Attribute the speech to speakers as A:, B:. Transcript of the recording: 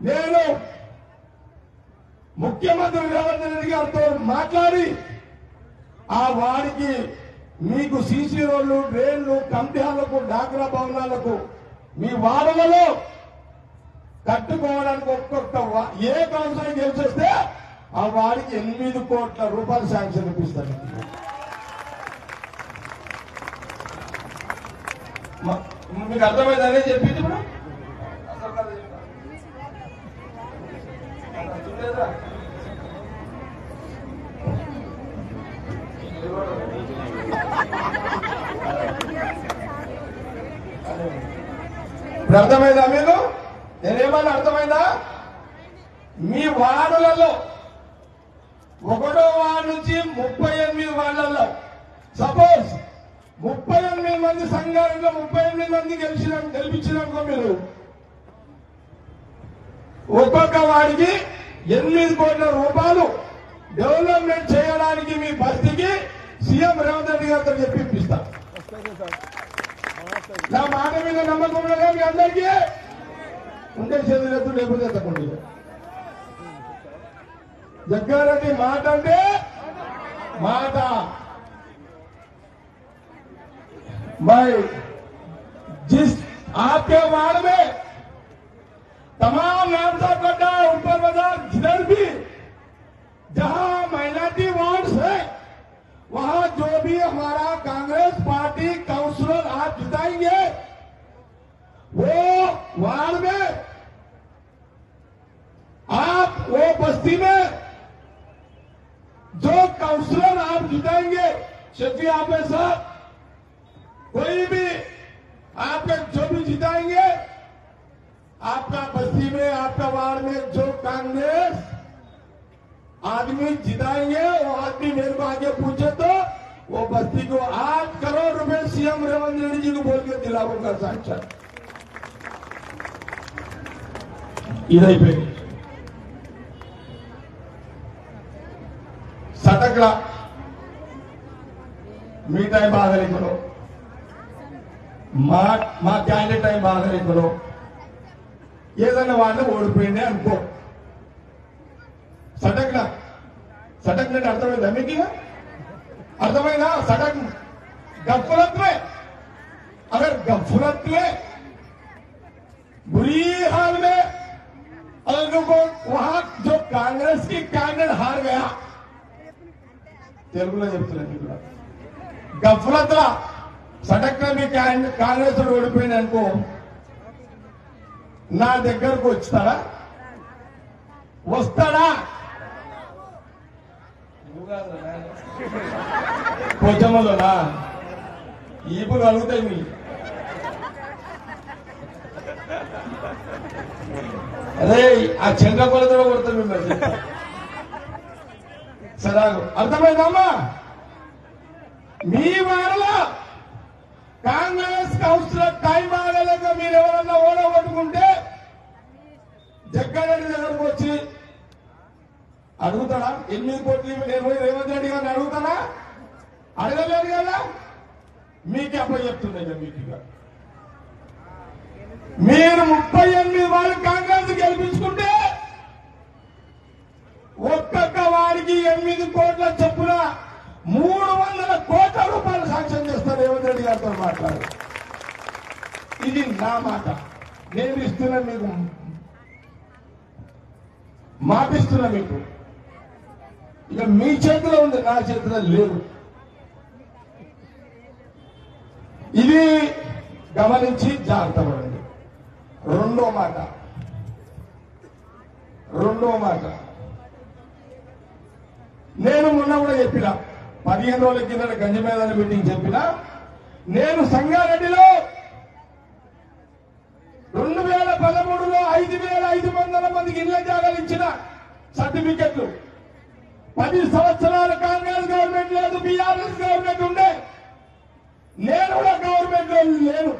A: నేను ముఖ్యమంత్రి రేవంత్ రెడ్డి గారితో మాట్లాడి ఆ వారికి మీకు సీసీ రోడ్లు, డ్రైన్లు, కమిటీలకు, డాక్రా భవనాలకు మీ వార్డులలో కట్టుకోవడానికి ఒక్కొక్క ఏ కౌన్సిలర్ గెలిచేస్తే ఆ వారికి 8 కోట్ల రూపాయలు శాంక్షన్ ఇప్పిస్తాను. మీకు అర్థమైందనే చెప్పింది ఇప్పుడు అర్థమైందా మీకు? నేనేమన్నా అర్థమైందా? మీ వార్డులలో 1వ వార్డు నుంచి 38 వార్డులలో సపోజ్ 38 మంది సంఘాలలో 38 మంది గెలిపించినాకో మీరు ఒక్కొక్క వాడికి 8 కోట్ల రూపాయలు డెవలప్మెంట్ చేయడానికి మీ బస్తీకి సీఎం రేవంత్ రెడ్డి గారితో చెప్పి ఇప్పిస్తా. నా మాట మీద నమ్మకం ఉండగా మీ అందరికీ ఉంటే చేతులెత్తు, లేకపోతే ఎత్తకండి. జగ్గారెడ్డి మాట అంటే మాట. भाई जिस आपके वार्ड में तमाम नामसा गड्ढा, ऊपर बाजार, जिधर भी जहां माइनॉरिटी वार्ड है वहां जो भी हमारा कांग्रेस पार्टी काउंसिलर आप जिताएंगे वो वार्ड में आप वो बस्ती में जो काउंसिलर आप जिताएंगे, शफी आपे साहब, कोई भी आपके जो भी जिताएंगे, आपका बस्ती में, आपका वार्ड में जो कांग्रेस आदमी जिताएंगे वो आदमी मेरे को आगे पूछे तो वो बस्ती को 8 करोड़ रुपए सीएम रेवंत रेड्डी जी को बोल के दिलाऊंगा साक्षात. इधर पे सटकला మీ టైం బాగలేకను, మా క్యాండిడేట్ టైం బాగలేకను, ఏదన్నా వాళ్ళు ఓడిపోయింది అనుకో. సటక్ అంటే అర్థమైందా మీకు? అర్థమైందా? सड़क गफलत में, अगर गफलत में बुरी हाल में अगर को वहां जो कांग्रेस की कैंडिडेट हार गया, తెలుగులో చెప్తున్నాను ఇక్కడ, గఫలత్ సడక్ మీ కాంగ్రెస్ ఓడిపోయింది అనుకో, నా దగ్గరకు వస్తాడా? కొంచెంలోనా ఈపులు అడుగుతాయి మీ. అదే ఆ చంద్రకొలతో కొడతాం మిమ్మల్ని. సరే అర్థమైందమ్మా? మీ వారిలో కాంగ్రెస్ కౌన్సిలర్ టైం ఆగలేక మీరు ఎవరన్నా ఓడగొట్టుకుంటే జగ్గారెడ్డి దగ్గరకు వచ్చి అడుగుతాడా? 8 కోట్లు నేను పోయి రేవంత్ రెడ్డి గారిని అడుగుతాడా? అడగలేదు కదా. మీకే అప్పుడు చెప్తున్నాయి. మీకు మీరు 38 వాళ్ళు కాంగ్రెస్ గెలిపించుకుంటే ఒక్కొక్క వారికి 8 కోట్ల చొప్పున 300 కోట్ల రూపాయలు శాంక్షన్ చేస్తారు రేవంత్ రెడ్డి గారితో మాట్లాడు. ఇది నా మాట. నేను ఇస్తున్నా, మీకు మాటిస్తున్నా. మీకు ఇక మీ చేతిలో ఉంది, నా చేతిలో లేదు. ఇది గమనించి జాగ్రత్త పడండి. రెండో మాట నేను మొన్న కూడా చెప్పిన, 15 రోజుల కింద గంజి మైదాన మీటింగ్ చెప్పిన, నేను సంగారెడ్డిలో 2013లో 5500 మందికి ఇళ్ల జాగాలు ఇచ్చిన సర్టిఫికెట్లు. 10 సంవత్సరాలు కాంగ్రెస్ గవర్నమెంట్ లేదు, బీఆర్ఎస్ గవర్నమెంట్ ఉండే. నేను కూడా గవర్నమెంట్ లో లేను.